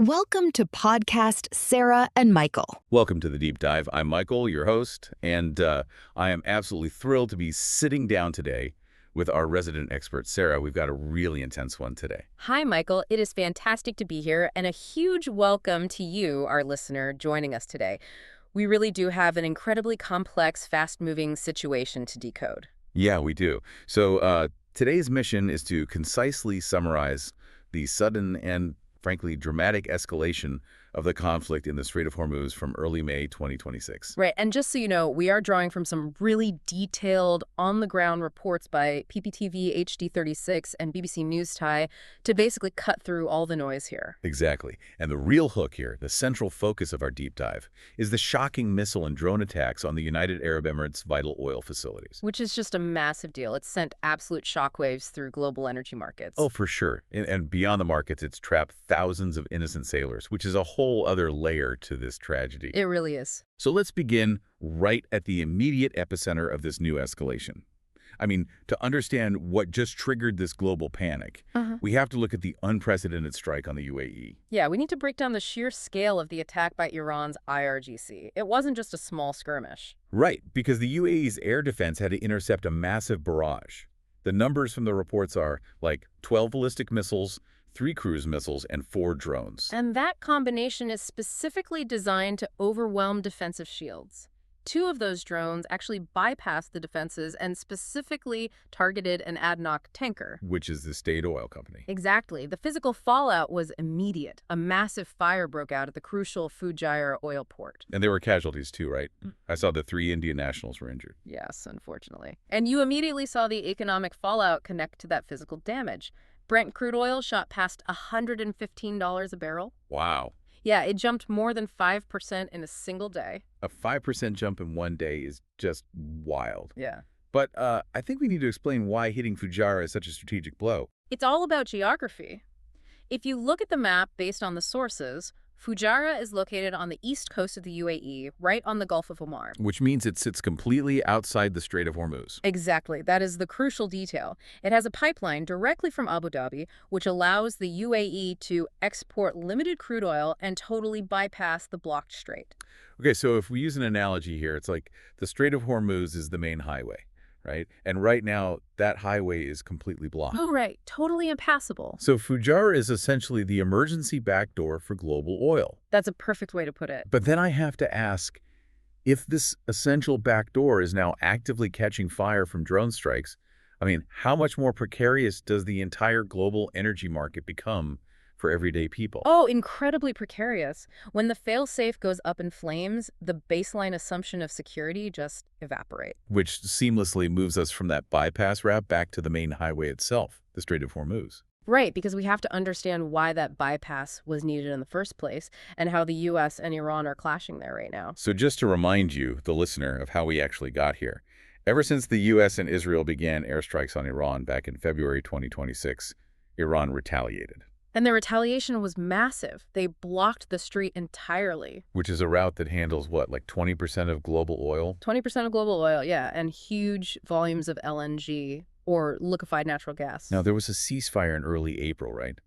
Welcome to podcast Sarah and Michael. Welcome to the Deep Dive. I'm Michael, your host, and I am absolutely thrilled to be sitting down today with our resident expert, Sarah. We've got a really intense one today. Hi, Michael. It is fantastic to be here, and a huge welcome to you, our listener, joining us today. We really do have an incredibly complex, fast-moving situation to decode. Yeah, we do. So today's mission is to concisely summarize the sudden and frankly, dramatic escalation of the conflict in the Strait of Hormuz from early May 2026. Right, and just so you know, we are drawing from some really detailed, on-the-ground reports by PPTV HD36 and BBC News Thai to basically cut through all the noise here. Exactly. And the real hook here, the central focus of our deep dive, is the shocking missile and drone attacks on the United Arab Emirates' vital oil facilities. Which is just a massive deal. It's sent absolute shockwaves through global energy markets. Oh, for sure. And beyond the markets, it's trapped thousands of innocent sailors, which is a whole other layer to this tragedy. It really is. So let's begin right at the immediate epicenter of this new escalation. I mean, to understand what just triggered this global panic, we have to look at the unprecedented strike on the UAE. Yeah, we need to break down the sheer scale of the attack by Iran's IRGC. It wasn't just a small skirmish. Right, because the UAE's air defense had to intercept a massive barrage. The numbers from the reports are like 12 ballistic missiles, 3 cruise missiles, and 4 drones. And that combination is specifically designed to overwhelm defensive shields. 2 of those drones actually bypassed the defenses and specifically targeted an ADNOC tanker. Which is the state oil company. Exactly. The physical fallout was immediate. A massive fire broke out at the crucial Fujairah oil port. And there were casualties too, right? I saw the 3 Indian nationals were injured. Yes, unfortunately. And you immediately saw the economic fallout connect to that physical damage. Brent crude oil shot past $115 a barrel. Wow. Yeah, it jumped more than 5% in a single day. A 5% jump in one day is just wild. Yeah. But I think we need to explain why hitting Fujairah is such a strategic blow. It's all about geography. If you look at the map based on the sources, Fujairah is located on the east coast of the UAE, right on the Gulf of Oman. Which means it sits completely outside the Strait of Hormuz. Exactly. That is the crucial detail. It has a pipeline directly from Abu Dhabi, which allows the UAE to export limited crude oil and totally bypass the blocked strait. Okay, so if we use an analogy here, it's like the Strait of Hormuz is the main highway, right? And right now, that highway is completely blocked. Oh, right. Totally impassable. So Fujairah is essentially the emergency backdoor for global oil. That's a perfect way to put it. But then I have to ask, if this essential backdoor is now actively catching fire from drone strikes, I mean, how much more precarious does the entire global energy market become for everyday people? Oh, incredibly precarious. When the fail-safe goes up in flames, the baseline assumption of security just evaporates. Which seamlessly moves us from that bypass route back to the main highway itself, the Strait of Hormuz. Right, because we have to understand why that bypass was needed in the first place and how the U.S. and Iran are clashing there right now. So just to remind you, the listener, of how we actually got here. Ever since the U.S. and Israel began airstrikes on Iran back in February 2026, Iran retaliated. And the retaliation was massive. They blocked the strait entirely. Which is a route that handles, what, like 20% of global oil? 20% of global oil, yeah, and huge volumes of LNG, or liquefied natural gas. Now, there was a ceasefire in early April, right?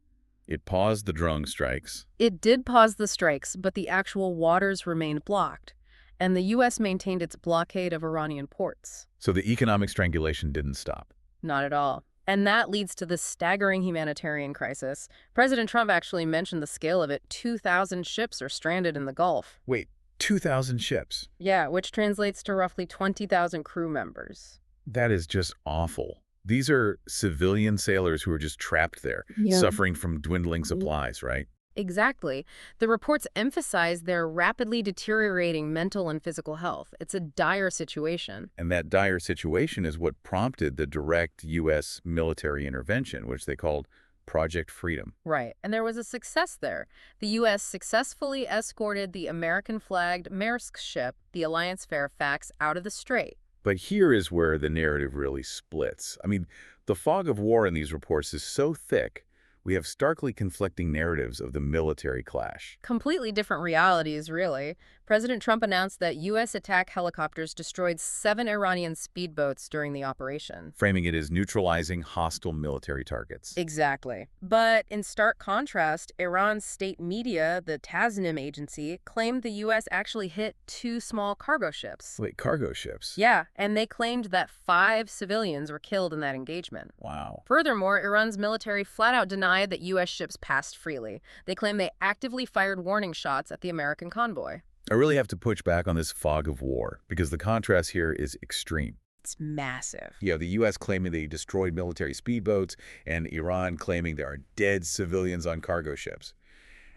It paused the drone strikes. It did pause the strikes, but the actual waters remained blocked. And the U.S. maintained its blockade of Iranian ports. So the economic strangulation didn't stop. Not at all. And that leads to this staggering humanitarian crisis. President Trump actually mentioned the scale of it. 2,000 ships are stranded in the Gulf. Wait, 2,000 ships? Yeah, which translates to roughly 20,000 crew members. That is just awful. These are civilian sailors who are just trapped there, suffering from dwindling supplies, right? Exactly. The reports emphasize their rapidly deteriorating mental and physical health. It's a dire situation. And that dire situation is what prompted the direct U.S. military intervention, which they called Project Freedom. Right. And there was a success there. The U.S. successfully escorted the American-flagged Maersk ship, the Alliance Fairfax, out of the strait. But here is where the narrative really splits. I mean, the fog of war in these reports is so thick, we have starkly conflicting narratives of the military clash, Completely different realities, really. President Trump announced that U.S. attack helicopters destroyed 7 Iranian speedboats during the operation. framing it as neutralizing hostile military targets. Exactly. But in stark contrast, Iran's state media, the Tasnim agency, claimed the U.S. actually hit 2 small cargo ships. Wait, cargo ships? Yeah, and they claimed that 5 civilians were killed in that engagement. Wow. Furthermore, Iran's military flat out denied that U.S. ships passed freely. They claim they actively fired warning shots at the American convoy. I really have to push back on this fog of war, because the contrast here is extreme. It's massive. You know, the U.S. claiming they destroyed military speedboats, and Iran claiming there are dead civilians on cargo ships.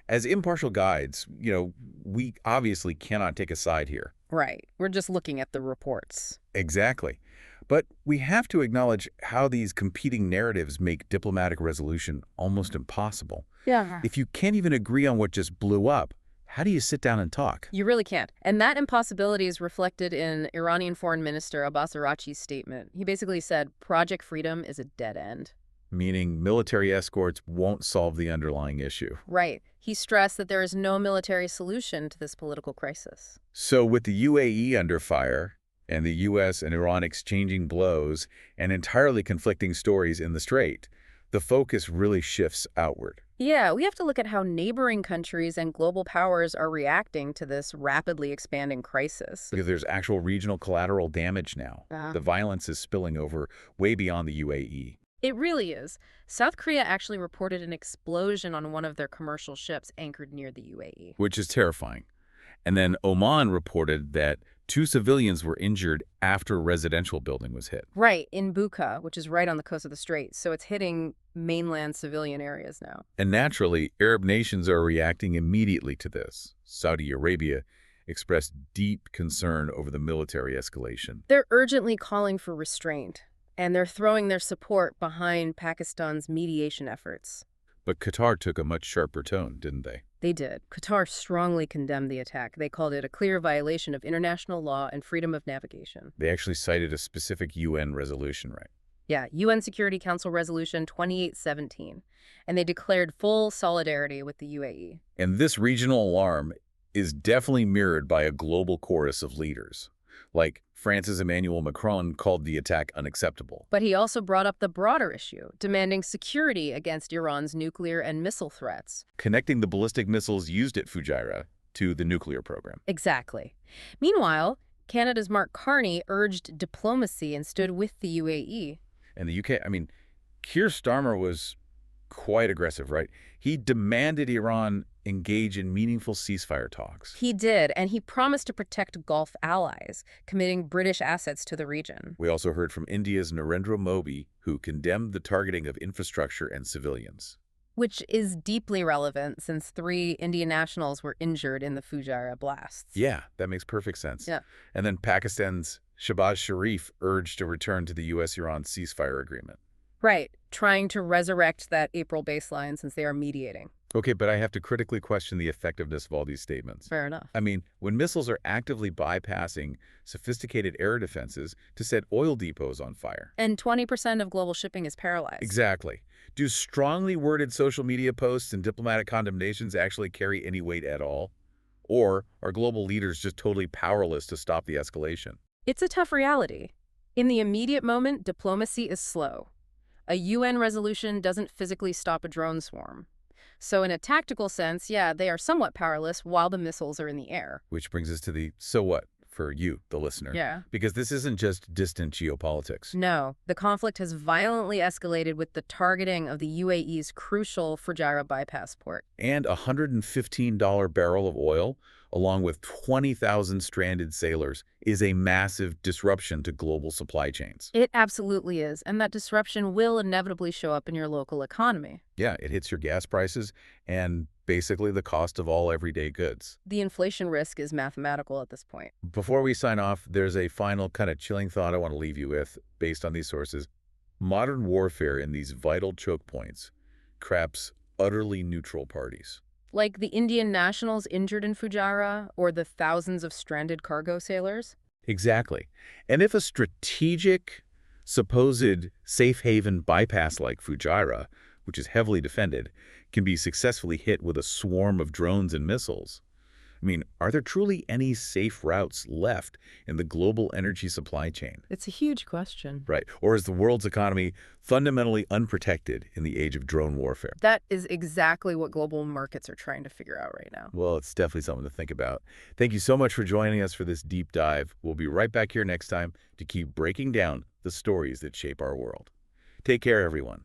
As impartial guides, we obviously cannot take a side here. Right. We're just looking at the reports. Exactly. But we have to acknowledge how these competing narratives make diplomatic resolution almost impossible. Yeah. If you can't even agree on what just blew up, how do you sit down and talk? You really can't. And that impossibility is reflected in Iranian Foreign Minister Abbas Araghchi's statement. He basically said, Project Freedom is a dead end. Meaning military escorts won't solve the underlying issue. Right. He stressed that there is no military solution to this political crisis. So with the UAE under fire, and the U.S. and Iran exchanging blows, and entirely conflicting stories in the Strait, the focus really shifts outward. Yeah, we have to look at how neighboring countries and global powers are reacting to this rapidly expanding crisis. Because there's actual regional collateral damage now. The violence is spilling over way beyond the UAE. It really is. South Korea actually reported an explosion on one of their commercial ships anchored near the UAE. Which is terrifying. And then Oman reported that 2 civilians were injured after a residential building was hit. Right, in Buka, which is right on the coast of the Strait, so it's hitting mainland civilian areas now. And naturally, Arab nations are reacting immediately to this. Saudi Arabia expressed deep concern over the military escalation. They're urgently calling for restraint, and they're throwing their support behind Pakistan's mediation efforts. But Qatar took a much sharper tone, didn't they? They did. Qatar strongly condemned the attack. They called it a clear violation of international law and freedom of navigation. They actually cited a specific UN resolution, right? Yeah, UN Security Council Resolution 2817. And they declared full solidarity with the UAE. And this regional alarm is definitely mirrored by a global chorus of leaders. Like France's Emmanuel Macron called the attack unacceptable. But he also brought up the broader issue, demanding security against Iran's nuclear and missile threats. Connecting the ballistic missiles used at Fujairah to the nuclear program. Exactly. Meanwhile, Canada's Mark Carney urged diplomacy and stood with the UAE. And the UK, Keir Starmer was quite aggressive, right? He demanded Iran engage in meaningful ceasefire talks. He did, and he promised to protect Gulf allies, committing British assets to the region. We also heard from India's Narendra Modi, who condemned the targeting of infrastructure and civilians. Which is deeply relevant since 3 Indian nationals were injured in the Fujairah blasts. Yeah, that makes perfect sense. Yeah. And then Pakistan's Shehbaz Sharif urged a return to the U.S.-Iran ceasefire agreement. Right, trying to resurrect that April baseline since they are mediating. Okay, but I have to critically question the effectiveness of all these statements. Fair enough. When missiles are actively bypassing sophisticated air defenses to set oil depots on fire. And 20% of global shipping is paralyzed. Exactly. Do strongly worded social media posts and diplomatic condemnations actually carry any weight at all? Or are global leaders just totally powerless to stop the escalation? It's a tough reality. In the immediate moment, diplomacy is slow. A UN resolution doesn't physically stop a drone swarm. So in a tactical sense, yeah, they are somewhat powerless while the missiles are in the air. Which brings us to the so what for you, the listener. Yeah. Because this isn't just distant geopolitics. No, the conflict has violently escalated with the targeting of the UAE's crucial Fujairah bypass port. And a $115 barrel of oil, along with 20,000 stranded sailors, is a massive disruption to global supply chains. It absolutely is, and that disruption will inevitably show up in your local economy. Yeah, it hits your gas prices and basically the cost of all everyday goods. The inflation risk is mathematical at this point. Before we sign off, there's a final kind of chilling thought I want to leave you with based on these sources. Modern warfare in these vital choke points craps utterly neutral parties. Like the Indian nationals injured in Fujairah or the thousands of stranded cargo sailors? Exactly. And if a strategic, supposed safe haven bypass like Fujairah which is heavily defended, can be successfully hit with a swarm of drones and missiles. I mean, are there truly any safe routes left in the global energy supply chain? It's a huge question. Right. Or is the world's economy fundamentally unprotected in the age of drone warfare? That is exactly what global markets are trying to figure out right now. Well, it's definitely something to think about. Thank you so much for joining us for this deep dive. We'll be right back here next time to keep breaking down the stories that shape our world. Take care, everyone.